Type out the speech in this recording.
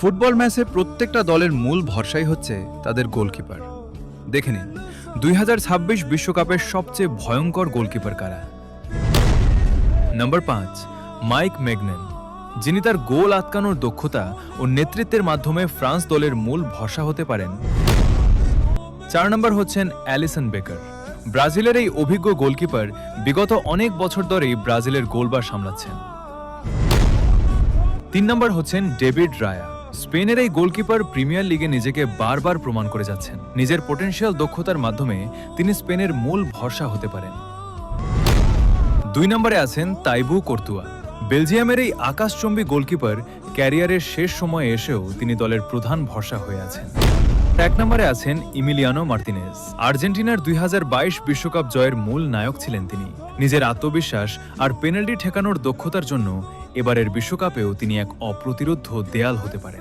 Football ম্যাচে প্রত্যেকটা দলের মূল ভরসাই হচ্ছে তাদের গোলকিপার। দেখে নিন 2026 বিশ্বকাপের সবচেয়ে ভয়ঙ্কর গোলকিপার কারা। নম্বর 5, মাইক মেগনেন, যিনি তার গোল আটকানোর দক্ষতা ও নেতৃত্বের মাধ্যমে ফ্রান্স দলের মূল ভরসা হতে পারেন। 4 নম্বর হচ্ছেন অ্যালিসন বেকার। ব্রাজিলের এই অভিজ্ঞ গোলকিপার বিগত অনেক বছর ধরেই ব্রাজিলের গোলবার সামলাচ্ছেন। 3 নম্বর হচ্ছেন ডেভিড রায়া। স্পেনের এই গোলকিপার প্রিমিয়ার লিগে নিজেকে বারবার প্রমাণ করে যাচ্ছেন। নিজের পোটেনশিয়াল দক্ষতার মাধ্যমে তিনি স্পেনের মূল ভরসা হতে পারেন। 2 নম্বরে আছেন তাইবু কর্তুয়া। বেলজিয়ামের এই আকাশচুম্বী গোলকিপার ক্যারিয়ারের শেষ সময়ে এসেও তিনি দলের প্রধান ভরসা হয়ে আছেন। 1 নম্বরে আছেন ইমিলিয়ানো মার্তিনেজ। আর্জেন্টিনার 2022 বিশ্বকাপ জয়ের মূল নায়ক ছিলেন তিনি। নিজের আত্মবিশ্বাস আর পেনাল্টি ঠেকানোর দক্ষতার জন্য এবারের বিশ্বকাপেও তিনি এক অপ্রতিরোধ্য দেয়াল হতে পারেন।